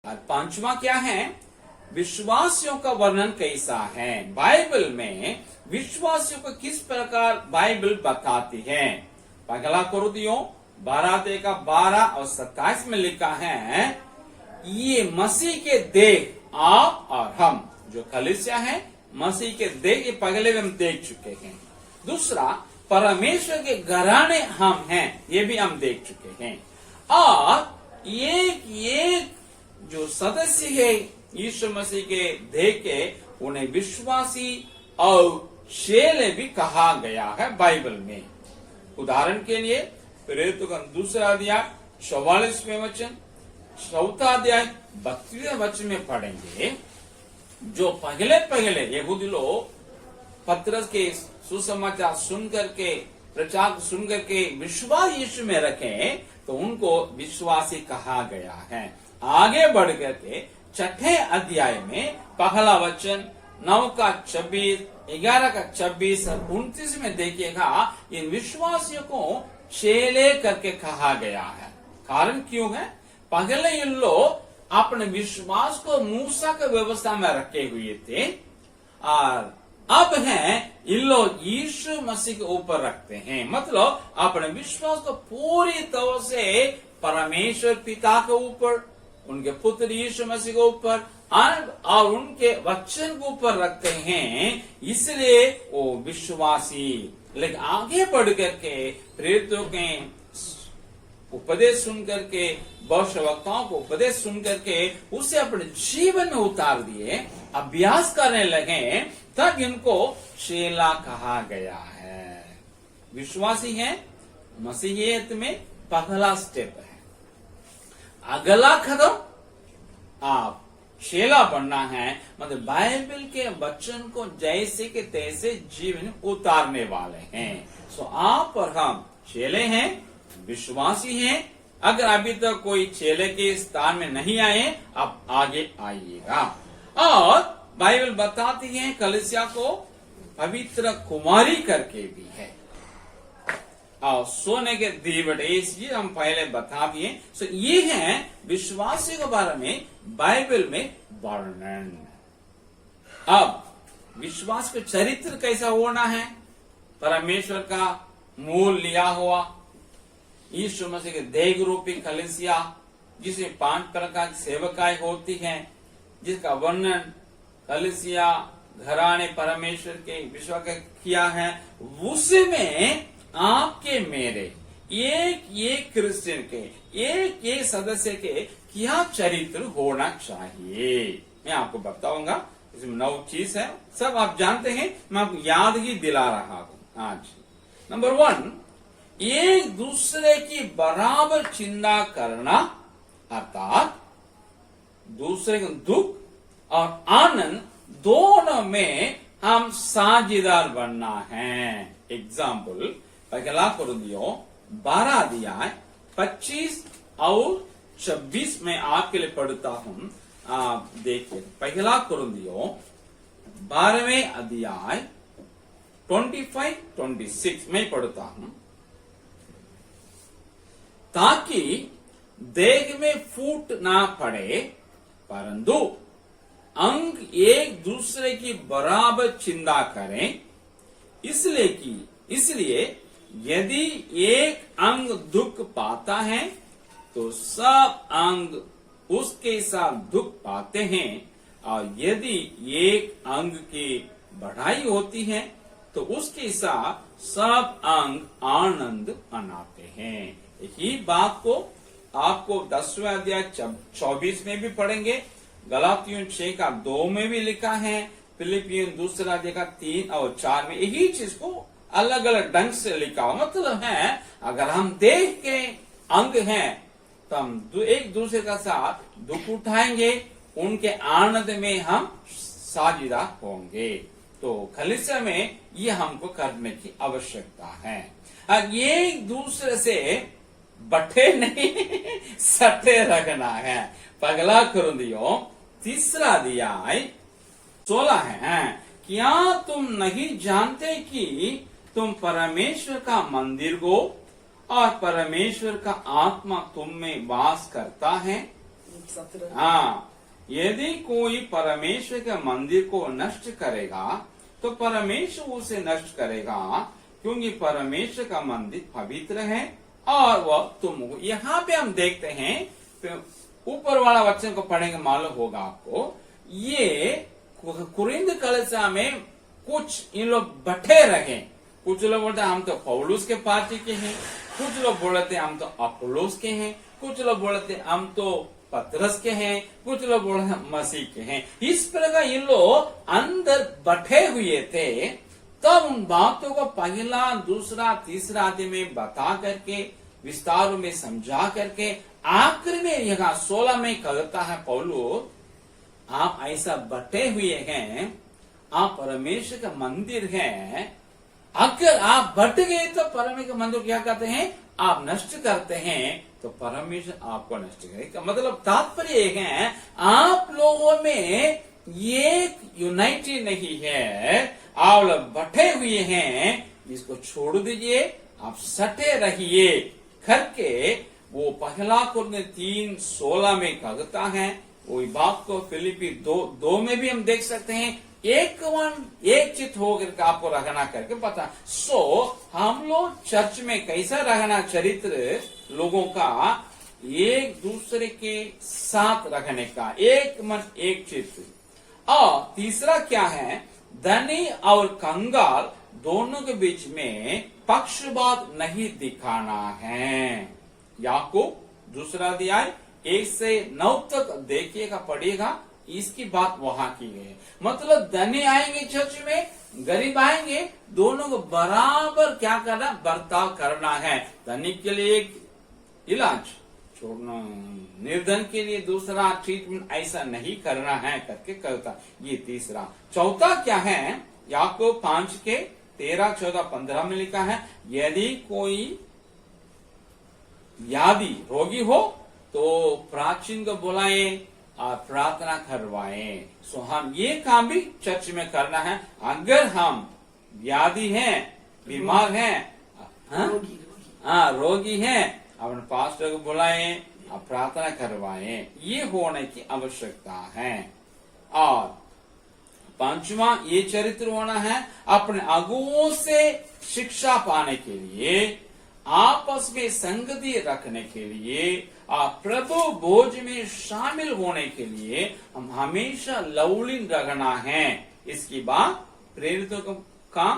और पांचवा क्या है, विश्वासियों का वर्णन कैसा है। बाइबल में विश्वासियों को किस प्रकार बाइबल बताती है। पहला कुरिन्थियों 12 और 27 में लिखा है, ये मसीह के देह आप और हम, जो कलीसिया है मसीह के देह, ये पहले भी हम देख चुके हैं। दूसरा, परमेश्वर के घराने हम हैं, ये भी हम देख चुके हैं। और एक जो सदस्य है यीशु मसीह के देह के, उन्हें विश्वासी और चेले भी कहा गया है बाइबल में। उदाहरण के लिए प्रेरितों का 2 अध्याय 44वें वचन, 4 अध्याय 32वें वचन में पढ़ेंगे। जो पहले यहूदी लोग पतरस के सुसमाचार सुन करके, प्रचार सुन करके विश्वास यीशु में रखें, तो उनको विश्वासी कहा गया है। आगे बढ़ करके 6 अध्याय में पहला वचन 9 का 26, 11 का 26 और 29 में देखिएगा, इन विश्वासियों को चेले करके कहा गया है। कारण क्यों है, पहले इन लोग अपने विश्वास को मूसा की व्यवस्था में रखे हुए थे, और अब है इन लोग यीशु मसीह के ऊपर रखते हैं। मतलब अपने विश्वास को पूरी तरह से परमेश्वर पिता के ऊपर, उनके पुत्र यीशु मसीह के ऊपर और उनके वचन के ऊपर रखते हैं, इसलिए वो विश्वासी। लेकिन आगे बढ़ करके प्रेरितों के उपदेश सुन करके, भविष्यवक्ताओं को उपदेश सुन करके उसे अपने जीवन में उतार दिए, अभ्यास करने लगे, तब इनको चेला कहा गया है। विश्वासी है मसीहियत में पहला स्टेप है। अगला कदम आप चेला बनना है, मतलब बाइबल के वचन को जैसे के तैसे जीवन उतारने वाले हैं। सो आप और हम चेले हैं, विश्वासी हैं। अगर अभी तक कोई चेले के स्थान में नहीं आए, आप आगे आइएगा। और बाइबल बताती है कलीसिया को पवित्र कुमारी करके भी है, और सोने के दीवटे, ये हम पहले बता दिए। सो ये है विश्वासी के बारे में बाइबल में वर्णन। अब विश्वास का चरित्र कैसा होना है, परमेश्वर का मूल लिया हुआ यीशु मसीह के देह रूपी कलीसिया, जिसमें 5 प्रकार की सेवकाएं होती हैं, जिसका वर्णन कलीसिया घराने परमेश्वर के विश्व का किया है। उसमें आपके मेरे एक क्रिश्चियन के, एक सदस्य के क्या चरित्र होना चाहिए, मैं आपको बताऊंगा। इसमें 9 चीज है, सब आप जानते हैं, मैं आपको याद ही दिला रहा हूं आज। नंबर 1, एक दूसरे की बराबर चिंता करना, अर्थात दूसरे का दुख और आनंद दोनों में हम साझेदार बनना है। एग्जाम्पल, पहला कुरिन्थियों 12 अध्याय 25 और 26 में आपके लिए पढ़ता हूं, आप देखिए। पहला कुरिन्थियों 12वें अध्याय 25-26 में पढ़ता हूं, ताकि देह में फूट ना पड़े, परंतु अंग एक दूसरे की बराबर चिंता करें। इसलिए यदि एक अंग दुख पाता है, तो सब अंग उसके साथ दुख पाते हैं, और यदि एक अंग की बढ़ाई होती है, तो उसके साथ सब अंग आनंद मनाते हैं। यही बात को आपको 10वें अध्याय 24 में भी पढ़ेंगे, गलातियों 6 का 2 में भी लिखा है, फिलिपियन 2 अध्याय का 3 और 4 में यही चीज को अलग अलग ढंग से लिखा हुआ। मतलब है, अगर हम देह के अंग हैं, तो हम एक दूसरे का साथ दुख उठाएंगे, उनके आनंद में हम साझेदार होंगे। तो कलीसिया में ये हमको करने की आवश्यकता है। अब एक दूसरे से बटे नहीं सटे रखना है। पहला कुरिन्थियों 3 अध्याय 16 है, क्या तुम नहीं जानते कि तुम परमेश्वर का मंदिर हो और परमेश्वर का आत्मा तुम में वास करता है। 17। हाँ, यदि कोई परमेश्वर के मंदिर को नष्ट करेगा तो परमेश्वर उसे नष्ट करेगा, क्योंकि परमेश्वर का मंदिर पवित्र है और वह तुमको। यहाँ पे हम देखते हैं, ऊपर वाला वचन को पढ़ेंगे मालूम होगा आपको। ये कुरिन्थ कलीसिया में कुछ इन लोग बटे रहे। कुछ लोग बोलते हैं हम तो पौलुस के पार्टी के हैं, कुछ लोग बोलते हैं हम तो अपोलोस के हैं, कुछ लोग बोलते हैं हम तो पतरस के हैं, कुछ लोग बोलते हैं मसीह के हैं। इस प्रकार ये लोग अंदर बटे हुए थे। तब उन बातों को पहला, दूसरा, तीसरा आदि में बता करके, विस्तार में समझा करके, आखिर में यहाँ 16 में कहता है पौलुस, आप ऐसा बटे हुए हैं, आप परमेश्वर का मंदिर हैं। अगर आप बट गए तो परमेश्वर का मंदिर क्या कहते हैं, आप नष्ट करते हैं तो परमेश्वर आपको नष्ट करेगा। मतलब तात्पर्य है, आप लोगों में एक यूनाइटी नहीं है, आप लोग बटे हुए हैं। इसको छोड़ दीजिए, आप सटे रहिए करके वो पहला कुरिन्थ 3:16 में कहता है। वही बात को फिलिपी 2 में भी हम देख सकते हैं। एक चित होकर आपको रहना करके पता। हम लोग चर्च में कैसा रहना, चरित्र लोगों का एक दूसरे के साथ रहने का, एक मन एक चित्त। और तीसरा क्या है, धनी और कंगाल दोनों के बीच में पक्षपात नहीं दिखाना है। याकूब 2 अध्याय 1 से 9 तक देखिएगा, पढ़िएगा, इसकी बात वहां की है। मतलब धनी आएंगे चर्च में, गरीब आएंगे, दोनों को बराबर क्या करना, बर्ताव करना है। धनी के लिए एक इलाज छोड़ना, निर्धन के लिए दूसरा ट्रीटमेंट ऐसा नहीं करना है करके कहता। ये तीसरा। चौथा क्या है, याकूब 5 के 13, 14, 15 में लिखा है, यदि कोई व्याधि रोगी हो तो प्राचीन को बुलाए और प्रार्थना करवाएं। सो हम ये काम भी चर्च में करना है। अगर हम व्याधि हैं, बीमार हैं, रोगी हैं, अपने पास्टर को बुलाएं और प्रार्थना करवाएं। ये होने की आवश्यकता है। और 5वां ये चरित्र होना है, अपने अगुओं से शिक्षा पाने के लिए, आपस में संगति रखने के लिए और प्रभु भोज में शामिल होने के लिए हम हमेशा लवलीन रहना है। इसकी बात प्रेरितों का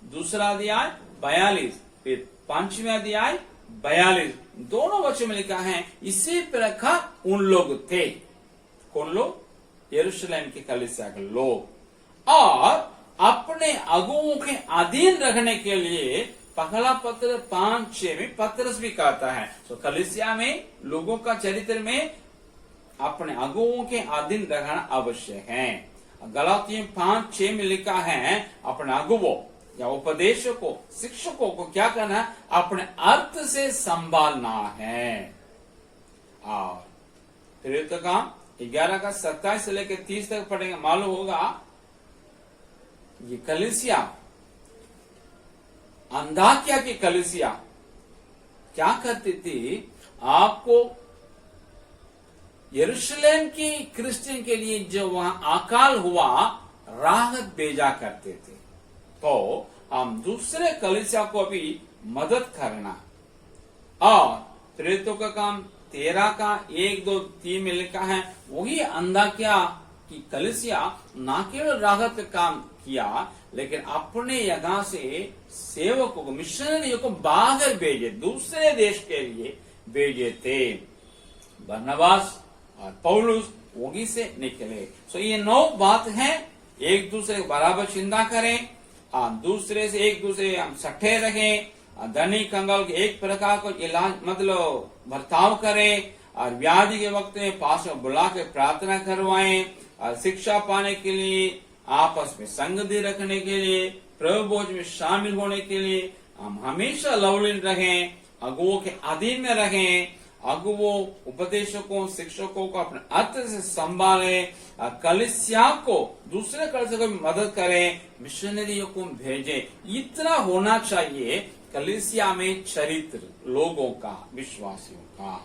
2 अध्याय 42, फिर 5वां अध्याय 42, दोनों वचन में लिखा है। इसी प्रकार उन लोग थे। कौन लोग? यरूशलेम की कलीसिया के लोग। और अपने अगुओं के अधीन रखने के लिए पहला पत्र 5:6 में पत्रस भी कहता है। तो कलीसिया में लोगों का चरित्र में अपने अगुओं के अधीन रहना आवश्यक है। गलातियों 5:6 में लिखा है, अपने अगुओं या उपदेशकों, शिक्षकों को क्या करना है, अपने अर्थ से संभालना है। और फिर तो काम 11 का 27 से लेकर 30 तक पढ़ेंगे, मालूम होगा। ये कलीसिया, अंताकिया की कलीसिया क्या करती थी, आपको यरूशलेम की क्रिश्चियन के लिए जो वहां अकाल हुआ, राहत भेजा करते थे। तो हम दूसरे कलीसिया को भी मदद करना। और प्रेरितों का काम 13 का 1, 2, 3 में लिखा है, वही अंताकिया की कलीसिया न केवल राहत का काम किया, लेकिन अपने यहाँ से सेवकों को, मिशनरियों को बाहर भेजे, दूसरे देश के लिए भेजे थे। बरनबास और पौलुस वही से निकले। सो ये 9 बात है। एक दूसरे को बराबर चिंता करें, दूसरे से एक दूसरे हम सट्टे रहें, धनी कंगाल के एक प्रकार को इलाज मतलब बर्ताव करें, और व्याधि के वक्त में पास में बुला के प्रार्थना करवाएं, और शिक्षा पाने के लिए, आपस में संगति रखने के लिए, प्रभु भोज में शामिल होने के लिए हम हमेशा लवलीन रहें, अगुओं के अधीन में रहें, अगुओं, उपदेशकों, शिक्षकों को अपने अर्थ से संभालें, कलीसिया को, दूसरे कलीसिया को भी मदद करें, मिशनरियों को भेजें। इतना होना चाहिए कलीसिया में चरित्र लोगों का, विश्वासियों का।